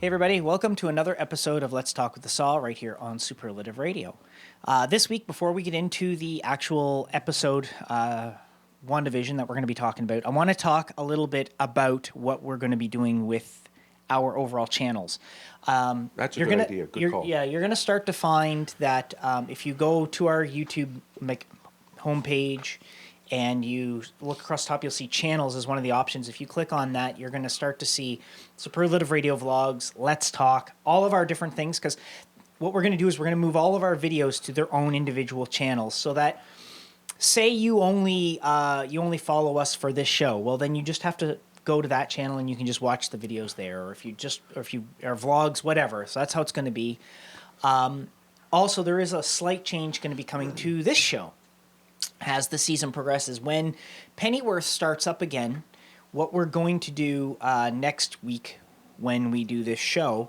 Hey everybody, welcome to another episode of Let's Talk with the Saw right here on Superlative Radio. This week, before we get into the actual episode, Wandavision that we're going to be talking about, I want to talk a little bit about what we're going to be doing with our overall channels. That's a good idea. Good call. Yeah, you're going to start to find that if you go to our YouTube homepage and you look across the top, you'll see channels as one of the options. If you click on that, you're going to start to see Superlative Radio Vlogs, Let's Talk, all of our different things, because what we're going to do is we're going to move all of our videos to their own individual channels, so that, say you only follow us for this show, well, then you just have to go to that channel and you can just watch the videos there, or if you or vlogs, whatever. So that's how it's going to be. Also, there is a slight change going to be coming to this show as the season progresses. When Pennyworth starts up again, what we're going to do next week when we do this show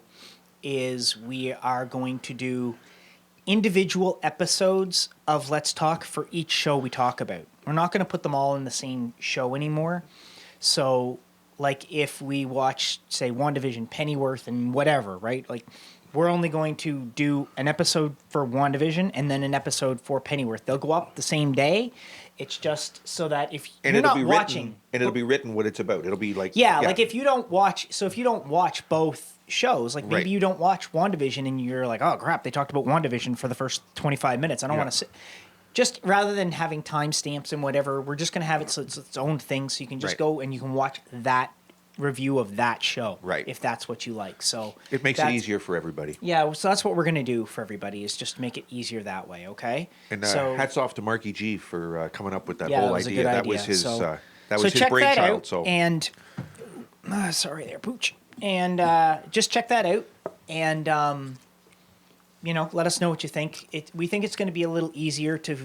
is we are going to do individual episodes of Let's Talk for each show we talk about. We're not going to put them all in the same show anymore. So, like, if we watch, say, WandaVision, Pennyworth, and whatever, right? Like, we're only going to do an episode for WandaVision and then an episode for Pennyworth. They'll go up the same day. It's just so that if you're not watching... And it'll be written what it's about. It'll be like... Yeah, like if you don't watch... So if you don't watch both shows, like maybe Right. you don't watch WandaVision and you're like, oh, crap, they talked about WandaVision for the first 25 minutes. I don't want to sit... Just rather than having timestamps and whatever, we're just going to have it so it's its own thing, so you can just Right. go and you can watch that review of that show, Right. if that's what you like. So It makes it easier for everybody. Yeah, so that's what we're going to do for everybody, is just make it easier that way, okay? And so, hats off to Marky G for coming up with that yeah, whole that was idea. a good That idea. was his So his check that brainchild. out, So and sorry there, Pooch. And just check that out, and let us know what you think. We think it's going to be a little easier to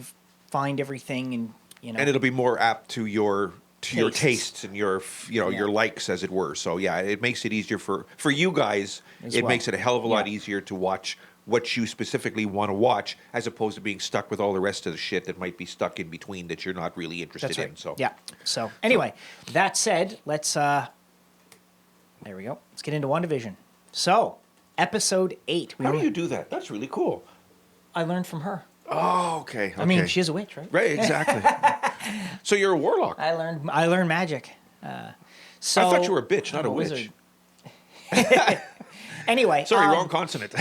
find everything, and and it'll be more apt to your tastes and your Yeah. your likes, as it were. So yeah, it makes it easier for you guys. As It well. makes it a hell of a lot Yeah. easier to watch what you specifically want to watch, as opposed to being stuck with all the rest of the shit that might be stuck in between that you're not really interested That's right. in. So yeah. So anyway, that said, let's there we go. Let's get into WandaVision. So, episode 8. How do you do that? That's really cool. I learned from her. Oh, okay. I mean, she's a witch, right? Right, exactly. So you're a warlock. I learned magic. So I thought you were a bitch, not I'm a witch. wizard. Anyway, Sorry, wrong consonant.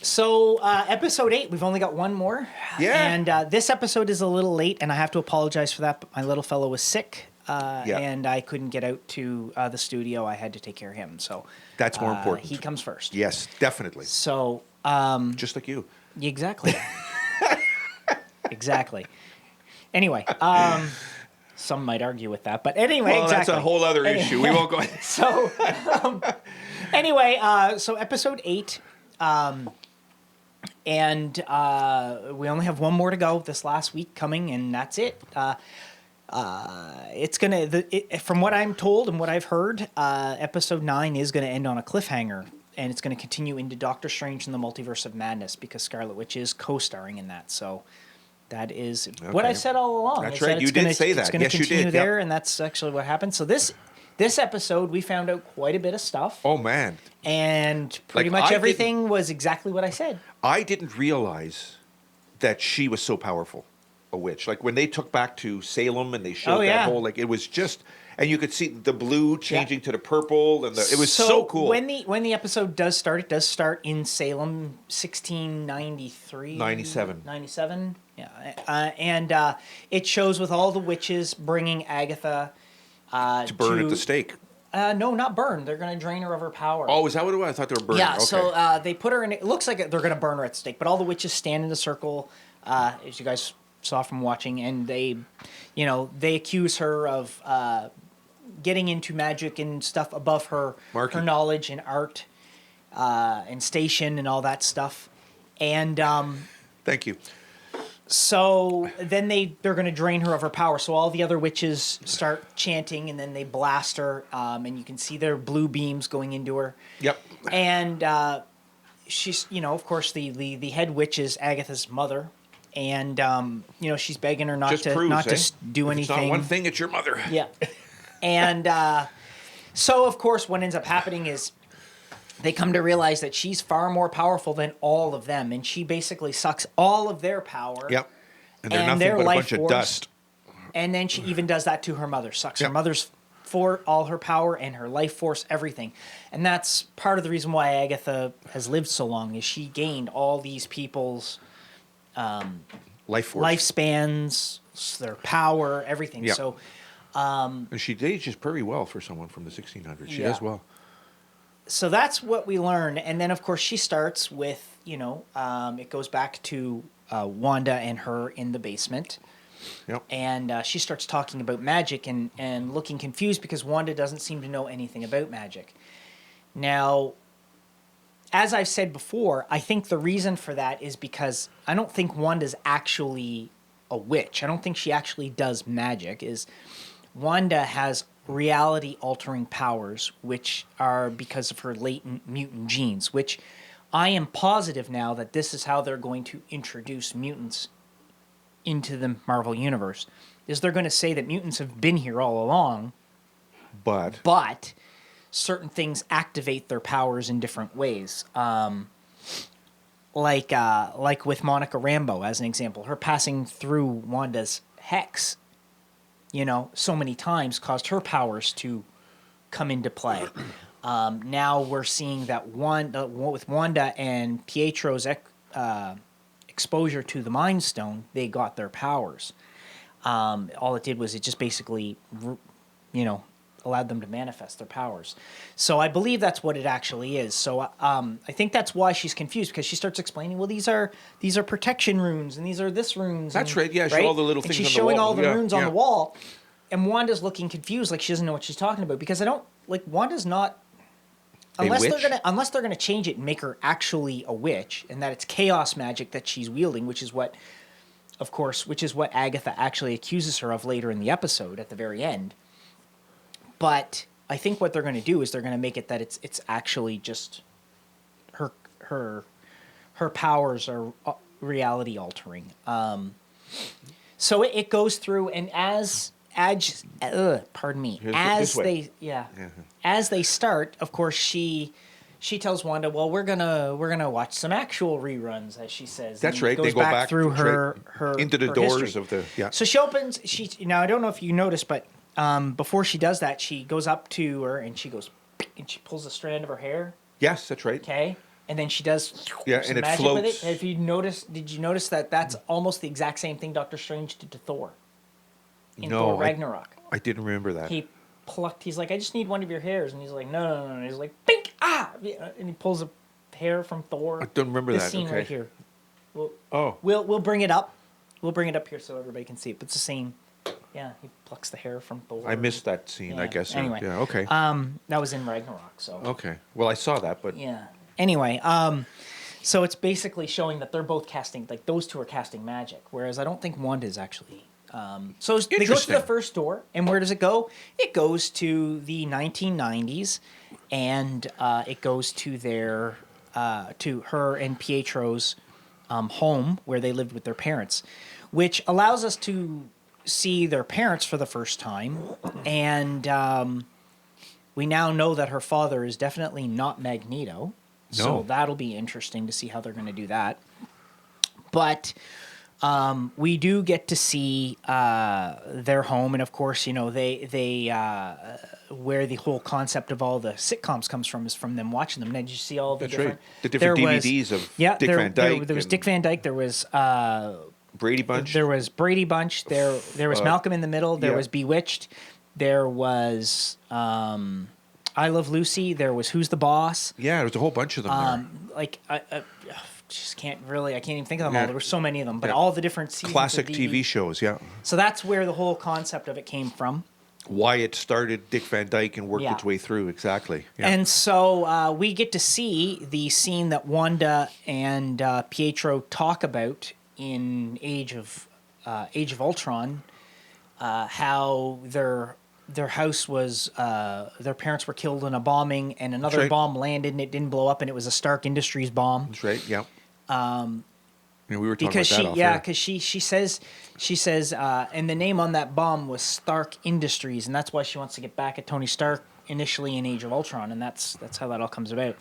So, episode 8, we've only got one more. Yeah. And this episode is a little late, and I have to apologize for that, but my little fellow was sick, and I couldn't get out to the studio. I had to take care of him, so... That's more important. He comes first. Yes, definitely. So, Just like you. exactly. Exactly. Anyway, some might argue with that, but anyway, Well, exactly. that's a whole other issue. We won't go... So, anyway, so episode 8, and we only have one more to go this last week coming, and that's it. It's gonna, from what I'm told and what I've heard, episode 9 is gonna end on a cliffhanger, and it's gonna continue into Doctor Strange and the Multiverse of Madness, because Scarlet Witch is co-starring in that. So that is what I said all along. That's I said right. You it's did gonna, say that. It's gonna Yes, you continue did. there, Yep. and that's actually what happened. So this episode, we found out quite a bit of stuff. Oh, man. And pretty Like, much I everything was exactly what I said. I didn't realize that she was so powerful, a witch. Like, when they took back to Salem and they showed that whole, like, it was just... And you could see the blue changing to the purple, and it was so cool. When the episode does start, it does start in Salem, 1693? 97. 97, yeah. And it shows with all the witches bringing Agatha to burn at the stake. No, not burn. They're going to drain her of her power. Oh, is that what it was? I thought they were burning. Yeah, Okay. so they put her in... It looks like they're going to burn her at the stake, but all the witches stand in a circle, as you guys saw from watching, and they accuse her of getting into magic and stuff above her knowledge and art and station and all that stuff. And Thank you. so then they're going to drain her of her power. So all the other witches start chanting, and then they blast her, and you can see their blue beams going into her. Yep. And she's, of course, the head witch is Agatha's mother. And, she's begging her not Just to proves, do if anything. It's not one thing, it's your mother. Yeah. And so, of course, what ends up happening is they come to realize that she's far more powerful than all of them, and she basically sucks all of their power. Yep. And they're and nothing their but a life bunch of dust. And then she even does that to her mother, sucks Yep. her mother's for all her power and her life force, everything. And that's part of the reason why Agatha has lived so long, is she gained all these people's Life force. lifespans, their power, everything. Yep. So And she ages pretty well for someone from the 1600s. She Yeah. does well. so that's what we learn. And then, of course, she starts with, it goes back to Wanda and her in the basement. Yep. And she starts talking about magic and looking confused because Wanda doesn't seem to know anything about magic. Now, as I've said before, I think the reason for that is because I don't think Wanda's actually a witch. I don't think she actually does magic. Wanda has reality-altering powers, which are because of her latent mutant genes, which I am positive now that this is how they're going to introduce mutants into the Marvel Universe, is they're going to say that mutants have been here all along, but certain things activate their powers in different ways. Like with Monica Rambeau, as an example, her passing through Wanda's hex, so many times caused her powers to come into play. Now we're seeing that with Wanda and Pietro's exposure to the Mind Stone, they got their powers. All it did was it just basically, allowed them to manifest their powers. So I believe that's what it actually is. So I think that's why she's confused, because she starts explaining, well, these are protection runes, and these are this runes. That's right. Yeah, all the little things on the wall. She's showing all the runes on the wall, and Wanda's looking confused, like she doesn't know what she's talking about, because Wanda's not. Unless they're gonna change it and make her actually a witch, and that it's chaos magic that she's wielding, which is what Agatha actually accuses her of later in the episode at the very end. But I think what they're going to do is they're going to make it that it's actually just her powers are reality altering. So it goes through, and as they start, of course, she tells Wanda, well, we're gonna watch some actual reruns, as she says. That's and right. Goes they go back through her into the her doors history. of the So she opens. Now I don't know if you noticed, but before she does that, she goes up to her and she pulls a strand of her hair. Yes, that's right. Okay. And then she does some and it magic floats. with it. Did you notice that that's almost the exact same thing Doctor Strange did to Thor in Thor Ragnarok? I didn't remember that. He's like, I just need one of your hairs. And he's like, no. And he's like, pink, and he pulls a hair from Thor. I don't remember this that. scene Okay. right here. We'll bring it up. We'll bring it up here so everybody can see it. But it's the same. Yeah, he plucks the hair from Thor. I missed that scene, I guess. Anyway. Yeah, okay. That was in Ragnarok, so. Okay. Well, I saw that, but... Yeah. Anyway, so it's basically showing that they're both casting, like those two are casting magic, whereas I don't think Wanda is actually. So they go to the first door, and where does it go? It goes to the 1990s, and it goes to to her and Pietro's home where they lived with their parents, which allows us to see their parents for the first time, and we now know that her father is definitely not Magneto. So that'll be interesting to see how they're going to do that. But we do get to see their home, and of course, they where the whole concept of all the sitcoms comes from is from them watching them. And did you see all the different? Right. The different DVDs of Dick Van Dyke. There was Dick Van Dyke. There was Brady Bunch. There was Brady Bunch. There was Malcolm in the Middle. There was Bewitched. There was I Love Lucy. There was Who's the Boss. Yeah, there was a whole bunch of them there. I can't even think of them all. There were so many of them, but all the different seasons classic of TV shows, yeah. So that's where the whole concept of it came from. Why it started Dick Van Dyke and worked its way through, exactly. Yeah. And so we get to see the scene that Wanda and Pietro talk about in Age of Ultron, how their house was their parents were killed in a bombing, and another bomb landed and it didn't blow up, and it was a Stark Industries bomb. That's right. Yeah. Yeah, we were talking because about she that off air. because she says and the name on that bomb was Stark Industries, and that's why she wants to get back at Tony Stark initially in Age of Ultron, and that's how that all comes about.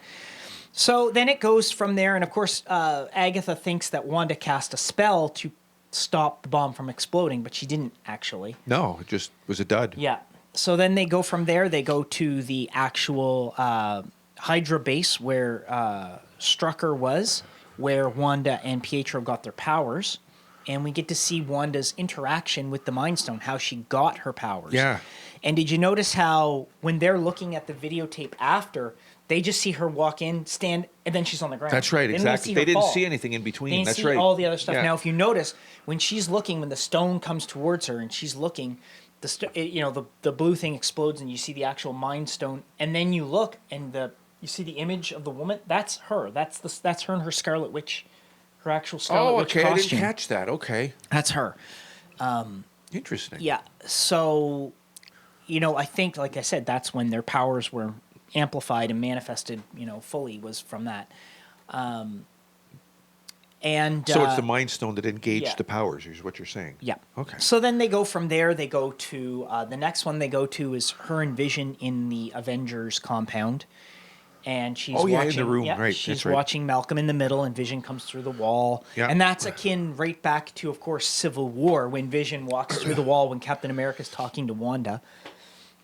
So then it goes from there, and of course Agatha thinks that Wanda cast a spell to stop the bomb from exploding, but she didn't actually. No, it just was a dud. Yeah. So then they go from there. They go to the actual Hydra base where Strucker was, where Wanda and Pietro got their powers. And we get to see Wanda's interaction with the Mind Stone, how she got her powers. Yeah. And did you notice how when they're looking at the videotape after, they just see her walk in, stand, and then she's on the ground. That's right, They didn't exactly. see They her didn't fall. see anything in between. They didn't That's see right. all the other stuff. Yeah. Now, if you notice, when she's looking, when the stone comes towards her and she's looking, the blue thing explodes and you see the actual Mind Stone, and then you look and you see the image of the woman. That's her. That's her in her Scarlet Witch, her actual Scarlet Witch okay. costume. I didn't catch that. Okay. That's her. Interesting. Yeah. So, I think, like I said, that's when their powers were amplified and manifested, fully, was from that. And So it's the Mind Stone that engaged yeah. the powers, is what you're saying. Yeah. Okay. So then they go from there. They go to the next one. They go to is her and Vision in the Avengers compound, and she's Oh, yeah, in watching, the room, right, She's that's right. watching Malcolm in the middle, and Vision comes through the wall. Yeah. And that's akin right back to, of course, Civil War, when Vision walks through the wall when Captain America's talking to Wanda.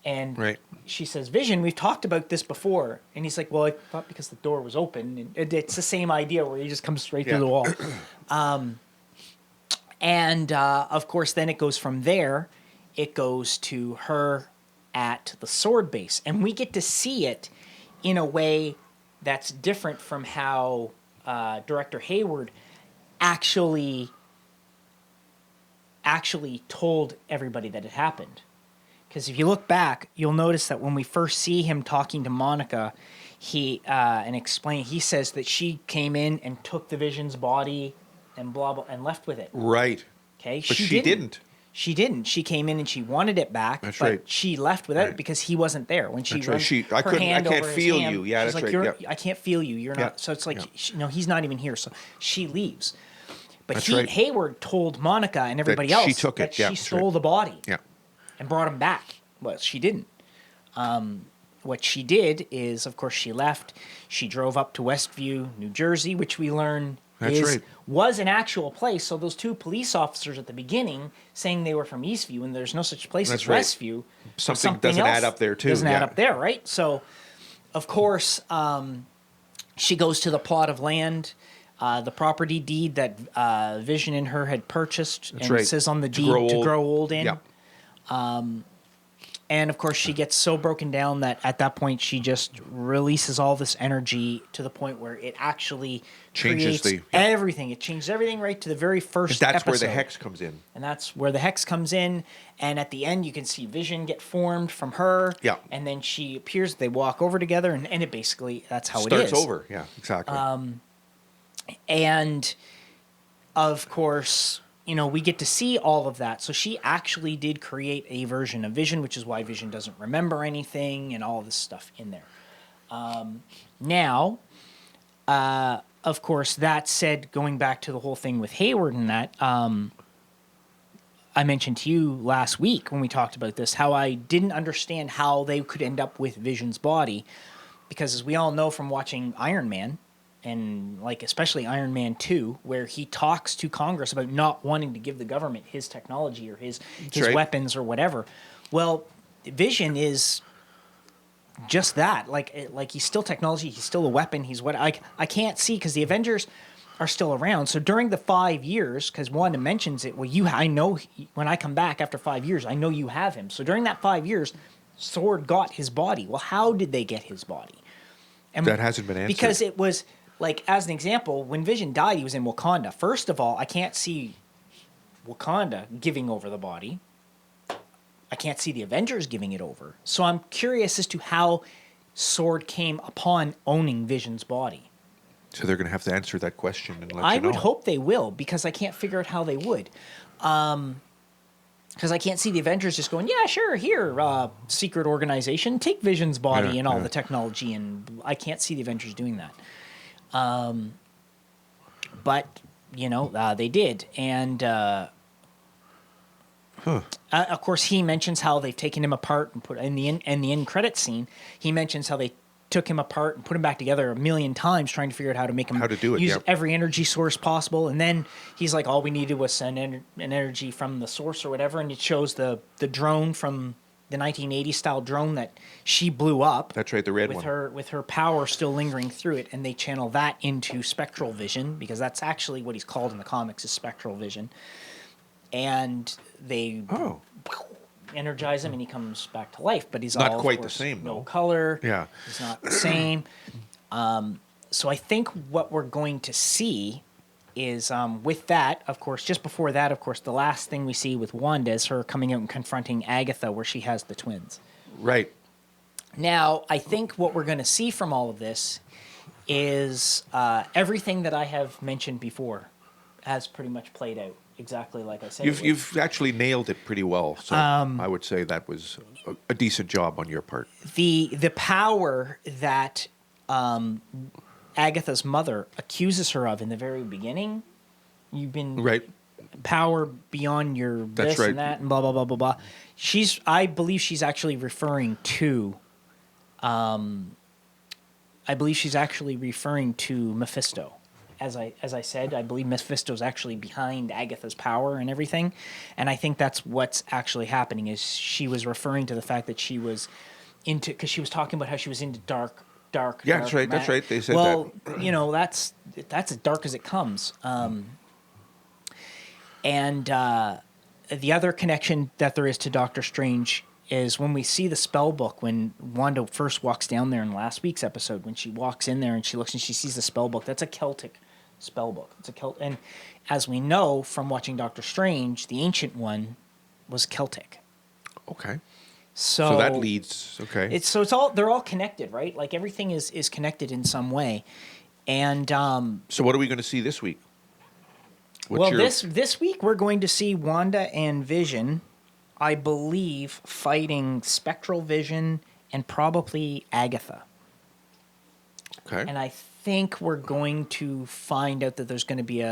And Right. she says, "Vision, we've talked about this before." And he's like, "Well, I thought because the door was open." And it's the same idea where he just comes straight through the wall. Of course, then it goes from there. It goes to her at the sword base. And we get to see it in a way that's different from how Director Hayward actually told everybody that it happened. Because if you look back, you'll notice that when we first see him talking to Monica, he says that she came in and took the Vision's body and blah blah and left with it. Right. Okay, But she didn't. She didn't. She came in and she wanted it back. That's but right. she left without it Right. because he wasn't there when she. That's right. runs her hand I can't over his feel hand, you. Yeah, she's that's like, right. Yeah. I can't feel you. You're Yeah. not. So it's like, Yeah. he's not even here. So she leaves. But That's right. Hayward told Monica and everybody That she else took it. that Yeah, she that's stole right. the body Yeah. and brought him back. Well, she didn't. What she did is, of course, she left. She drove up to Westview, New Jersey, which we learn That's right. was an actual place. So those two police officers at the beginning saying they were from Eastview, and there's no such place That's as right. Westview. Something doesn't else add up there, too. Doesn't add Yeah. up there, right? So, of course, she goes to the plot of land, the property deed that Vision and her had purchased, That's and right. it says on the To deed grow to old. grow old in. Yeah. And of course, she gets so broken down that at that point she just releases all this energy to the point where it actually Changes creates yeah. everything. It changes everything right to the very first That's episode. where the hex comes in. And that's where the hex comes in. And at the end, you can see Vision get formed from her. Yeah. And then she appears. They walk over together, and it basically that's how Starts it is. over. Yeah, exactly. And of course, we get to see all of that. So she actually did create a version of Vision, which is why Vision doesn't remember anything and all this stuff in there. Now, of course, that said, going back to the whole thing with Hayward and that, I mentioned to you last week when we talked about this, how I didn't understand how they could end up with Vision's body. Because as we all know from watching Iron Man, and especially Iron Man 2, where he talks to Congress about not wanting to give the government his technology or his right. weapons or whatever. Well, Vision is just that. He's still technology. He's still a weapon. He's what I can't see because the Avengers are still around. So during the 5 years, because Wanda mentions it, I know when I come back after 5 years, I know you have him. So during that 5 years, Sword got his body. Well, how did they get his body? And that hasn't been answered. Because it was, as an example, when Vision died, he was in Wakanda. First of all, I can't see Wakanda giving over the body. I can't see the Avengers giving it over. So I'm curious as to how Sword came upon owning Vision's body. So they're going to have to answer that question and let I you know. would hope they will, because I can't figure out how they would. Because I can't see the Avengers just going, yeah, sure, here, secret organization, take Vision's body Yeah, and all yeah. the technology. And I can't see the Avengers doing that. But they did. And of course, he mentions how they've taken him apart and put in the end credit scene. He mentions how they took him apart and put him back together a million times, trying to figure out how to make him use every energy source possible. And then he's like, all we needed was send an energy from the source or whatever. And it shows the drone from the 1980s style drone that she blew up. That's right, the red one. With her power still lingering through it. And they channel that into spectral vision, because that's actually what he's called in the comics, is spectral vision. And they energize him, and he comes back to life. But he's not all, quite of course, the same, no though. color. Yeah, he's not the same. So I think what we're going to see is with that, of course, just before that, of course, the last thing we see with Wanda is her coming out and confronting Agatha, where she has the twins. Right. Now, I think what we're going to see from all of this is everything that I have mentioned before has pretty much played out exactly like I said. You've actually nailed it pretty well. So I would say that was a decent job on your part. The power that Agatha's mother accuses her of in the very beginning, you've been power beyond your this and that and blah blah blah blah blah. I believe she's actually referring to Mephisto. As I said, I believe Mephisto's actually behind Agatha's power and everything, and I think that's what's actually happening. Is she was referring to the fact that she was into, because she was talking about how she was into dark. Yeah, that's right. That's right. They said that. Well, that's as dark as it comes. And the other connection that there is to Doctor Strange is when we see the spell book, when Wanda first walks down there in last week's episode, when she walks in there and she looks and she sees the spell book, that's a Celtic spell book. And as we know from watching Doctor Strange, the ancient one was Celtic. Okay. So that leads they're all connected, right? Like everything is connected in some way. And so what are we going to see this week? This week we're going to see Wanda and Vision, I believe, fighting Spectral Vision and probably Agatha. Okay. And I think we're going to find out that there's going to be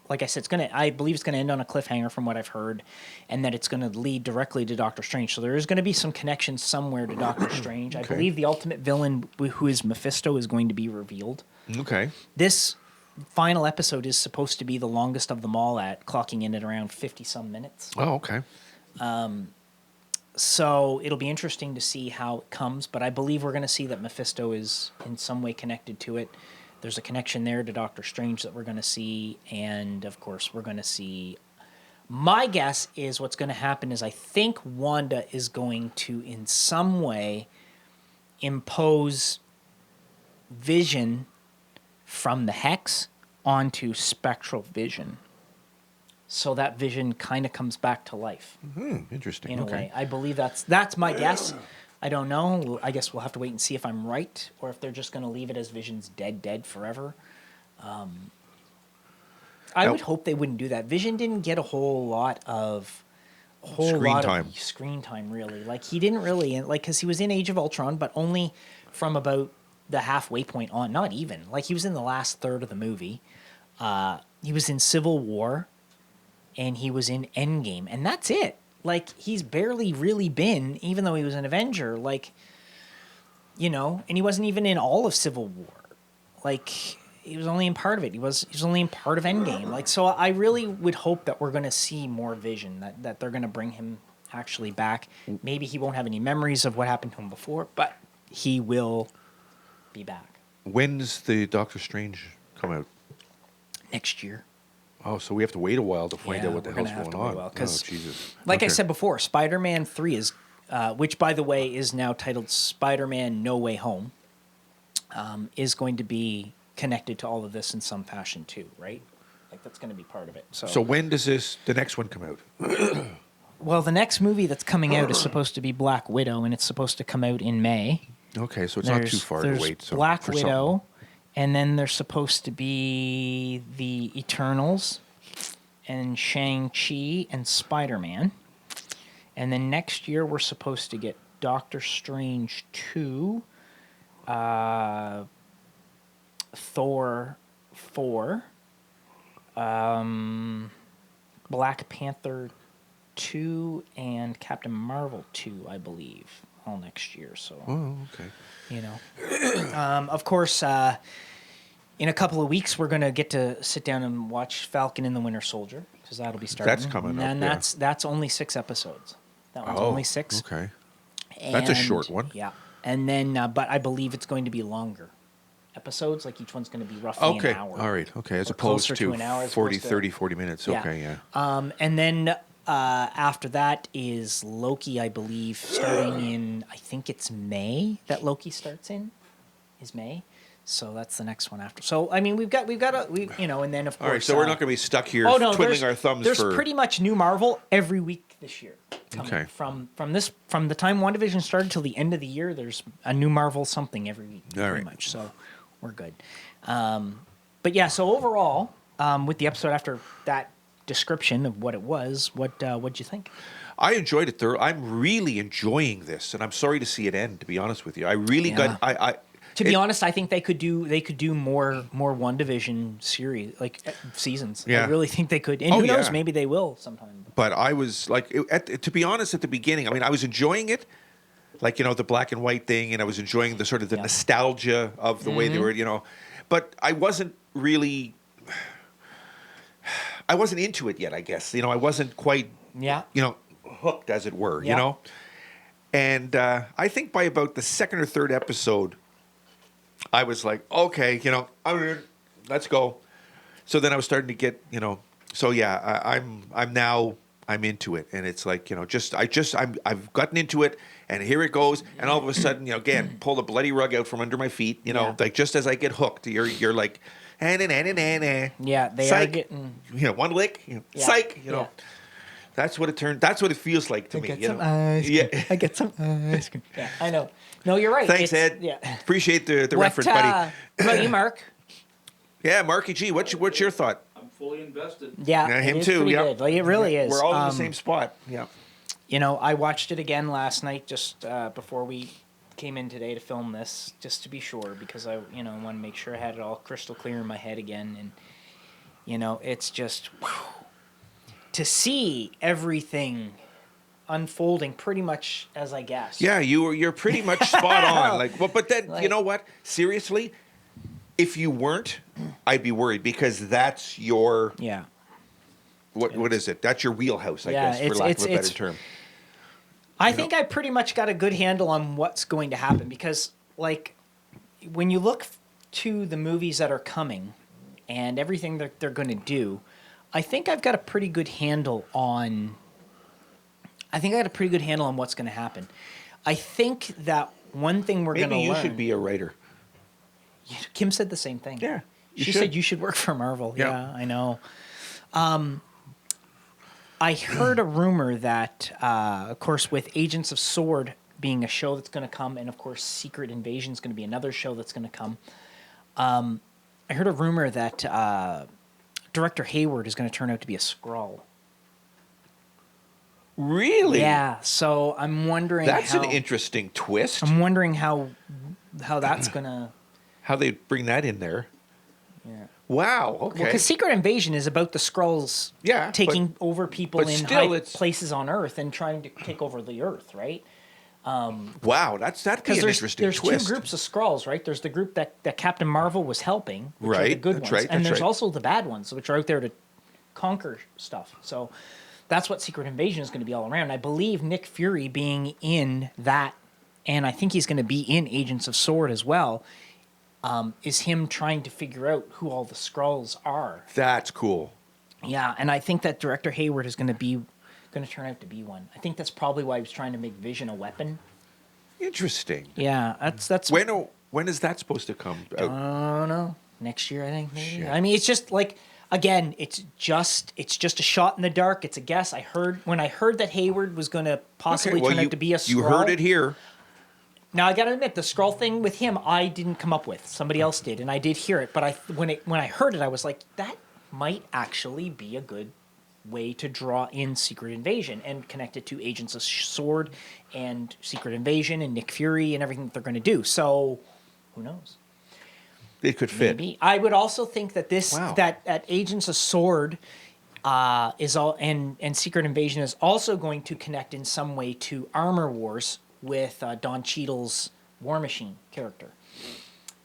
like I said, I believe it's going to end on a cliffhanger from what I've heard, and that it's going to lead directly to Doctor Strange. So there is going to be some connection somewhere to Doctor Strange. I believe the ultimate villain, who is Mephisto, is going to be revealed. Okay. This final episode is supposed to be the longest of them all, clocking in at around 50-some minutes. Oh, okay. So it'll be interesting to see how it comes, but I believe we're going to see that Mephisto is in some way connected to it. There's a connection there to Doctor Strange that we're going to see, and of course we're going to see... My guess is what's going to happen is I think Wanda is going to, in some way, impose Vision from the Hex onto Spectral Vision, so that Vision kind of comes back to life. Interesting. In a way, I believe that's my guess. I don't know. I guess we'll have to wait and see if I'm right, or if they're just going to leave it as Vision's dead forever. I would hope they wouldn't do that. Vision didn't get a whole lot of screen time, really. Like, he didn't really, because he was in Age of Ultron, but only from about the halfway point on. Not even. Like, he was in the last third of the movie. He was in Civil War, and he was in Endgame, and that's it. Like, he's barely really been, even though he was an Avenger, like, and he wasn't even in all of Civil War. Like, he was only in part of it. He was only in part of Endgame. Like, so I really would hope that we're going to see more Vision, that they're going to bring him actually back. Maybe he won't have any memories of what happened to him before, but he will be back. When's the Doctor Strange come out? Next year. Oh, so we have to wait a while to find out what the hell's going on. Oh, Jesus. Like I said before, Spider-Man 3 is, which by the way is now titled Spider-Man No Way Home, is going to be connected to all of this in some fashion too, right? Like, that's going to be part of it. So when does the next one come out? Well, the next movie that's coming out is supposed to be Black Widow, and it's supposed to come out in May. Okay, so it's not too far to wait. So Black Widow, and then there's supposed to be the Eternals, and Shang-Chi, and Spider-Man. And then next year we're supposed to get Doctor Strange 2, Thor 4, Black Panther 2 and Captain Marvel 2, I believe, all next year. So, okay. You know, of course, in a couple of weeks, we're going to get to sit down and watch Falcon and the Winter Soldier, because that'll be starting. That's coming up, and that's only 6 episodes. That one's only 6. Okay. And, That's a short one. Yeah. And then, but I believe it's going to be longer episodes. Like each one's going to be roughly an hour. All right. Okay. As Or opposed closer to an hour, 40 minutes. Yeah. Okay. Yeah. And then after that is Loki, I believe, starting in, I think it's May that Loki starts in, is May. So that's the next one after. So I mean, we've got you know, and then of course. All right, so we're not going to be stuck here twiddling our thumbs. There's pretty much new Marvel every week this year. Okay. From the time WandaVision started till the end of the year, there's a new Marvel something every week. Pretty much. So we're good. But yeah, so overall, with the episode after that description of what it was, what'd you think? I enjoyed it thoroughly. I'm really enjoying this, and I'm sorry to see it end. To be honest with you, I really got. To be honest, I think they could do more WandaVision series, like seasons. Yeah. I really think they could. And who knows, maybe they will sometime. But I was like, to be honest, at the beginning, I mean, I was enjoying it, like, you know, the black and white thing, and I was enjoying the sort of the nostalgia of the way they were, you know. But I wasn't really, I wasn't into it yet, I guess. You know, I wasn't quite, you know, hooked, as it were, you know. And I think by about the second or third episode, I was like, okay, you know, let's go. So then I was starting to get, you know, so yeah, I'm into it, and it's like, you know, I've gotten into it, and here it goes, and all of a sudden, you know, again, pull the bloody rug out from under my feet, you know, like just as I get hooked, you're like, yeah, they psych. are getting, you know, one lick, you know, psych, you know. That's what it feels like to me. Get some ice cream. I get some ice cream. Yeah, I know. No, you're right. Thanks, Ed. Yeah. Appreciate the reference, buddy. What about you, Mark? Yeah, Marky G, what's your thought? I'm fully invested. Yeah, him too. Yeah, good. Like, it really is. We're all in the same spot. Yeah. You know, I watched it again last night just before we came in today to film this, just to be sure, because I, you know, want to make sure I had it all crystal clear in my head again, and you know, it's just to see everything unfolding pretty much as I guessed. Yeah, you're pretty much spot on. Like, well, but then you know what? Seriously, if you weren't, I'd be worried, because that's your What is it? That's your wheelhouse, I guess, for lack of a better term. I think I pretty much got a good handle on what's going to happen, because, like, when you look to the movies that are coming and everything that they're going to do, I think I've got a pretty good handle on. I think I got a pretty good handle on what's going to happen. I think that one thing we're going to learn. Maybe you should be a writer. Kim said the same thing. Yeah, she said you should work for Marvel. Yeah, I know. I heard a rumor that, of course, with Agents of S.W.O.R.D. being a show that's going to come, and of course Secret Invasion is going to be another show that's going to come. I heard a rumor that Director Hayward is going to turn out to be a Skrull. Really? Yeah. So I'm wondering. That's an interesting twist. I'm wondering how that's going to. How they bring that in there. Yeah. Wow. Okay. Well, because Secret Invasion is about the Skrulls taking over people in high places on Earth and trying to take over the Earth, right? Wow, that'd be an interesting twist. There's two groups of Skrulls, right? There's the group that Captain Marvel was helping, which are the good ones, and there's also the bad ones, which are out there to conquer stuff. So that's what Secret Invasion is going to be all around. I believe Nick Fury being in that, and I think he's going to be in Agents of S.W.O.R.D. as well. Is him trying to figure out who all the Skrulls are. That's cool. Yeah, and I think that Director Hayward is going to turn out to be one. I think that's probably why he was trying to make Vision a weapon. Interesting. Yeah, that's when is that supposed to come out? I don't know. Next year, I think. Maybe. Shit. I mean, it's just like, again, it's just a shot in the dark. It's a guess. When I heard that Hayward was going to possibly turn out to be a Skrull. You heard it here. Now, I got to admit, the Skrull thing with him, I didn't come up with. Somebody else did, and I did hear it. But when I heard it, I was like, that might actually be a good way to draw in Secret Invasion and connect it to Agents of S.W.O.R.D. and Secret Invasion and Nick Fury and everything that they're going to do. So, who knows? It could fit. Maybe. I would also think that Wow. that Agents of Sword is all and Secret Invasion is also going to connect in some way to Armor Wars with Don Cheadle's War Machine character,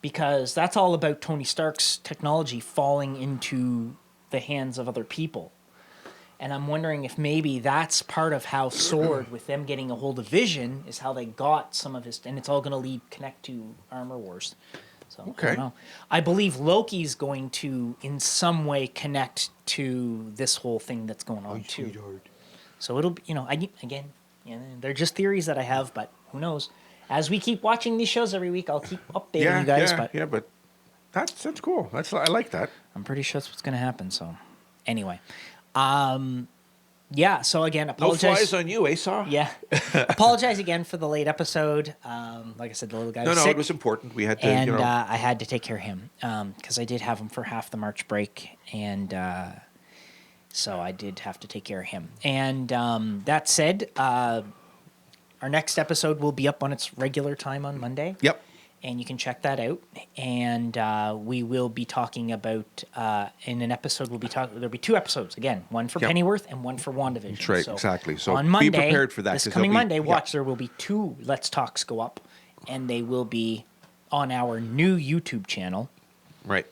because that's all about Tony Stark's technology falling into the hands of other people. And I'm wondering if maybe that's part of how Sword, with them getting a hold of Vision, is how they got some of his, and it's all going to connect to Armor Wars. So Okay. I don't know. I believe Loki's going to, in some way, connect to this whole thing that's going on too. Sweetheart. So it'll be, they're just theories that I have, but who knows? As we keep watching these shows every week, I'll keep updating you guys. But that's cool. I like that. I'm pretty sure that's what's going to happen. So anyway. So again, No apologize. flies on you, Asa. Yeah. Apologize again for the late episode. Like I said, the little guy was No, sick. it was important. We had to, And I had to take care of him because I did have him for half the March break. And so I did have to take care of him. And that said, our next episode will be up on its regular time on Monday. Yep. And you can check that out. And we will be talking about, in an episode, there'll be 2 episodes. Again, one for Yep. Pennyworth and one for Wandavision. That's right, exactly. So on be Monday, prepared for that, this 'cause coming there'll be- Monday, watch, there will be 2 Let's Talks go up. And they will be on our new YouTube channel Right.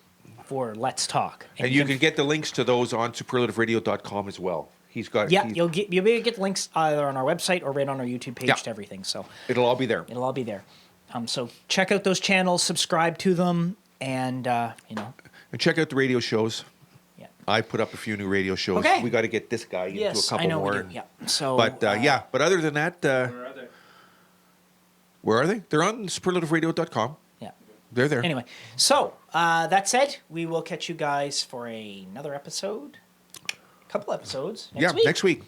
for Let's Talk. And you can get the links to those on superlativeradio.com as well. He's got. Yeah, you'll be able to get links either on our website or right on our YouTube page Yeah. to everything. So It'll all be there. it'll all be there. So check out those channels, subscribe to them, and And check out the radio shows. yeah. I put up a few new radio shows. Okay. We got to get this guy into a Yes, couple I know more. we do. Yeah. So, But but other than that, Where are they? where are they? They're on superlativeradio.com. yeah. They're there. Anyway, so that said, we will catch you guys for another episode, a couple episodes next week. Next week.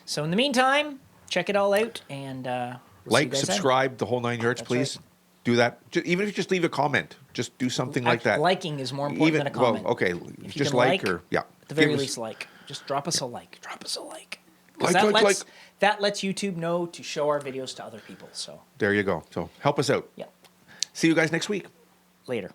So in the meantime, check it all out and we'll see you Like, guys then. subscribe, the whole 9 yards, That's please. right. Do that. Even if you just leave a comment, just do something like that. Liking is more important than a comment. Well, okay, If you just can like or yeah. At the very Give us- least, like. Just drop us a like. Drop us a like. 'Cause Like. that lets YouTube know to show our videos to other people. So There you go. So help us out. yeah. See you guys next week. Later.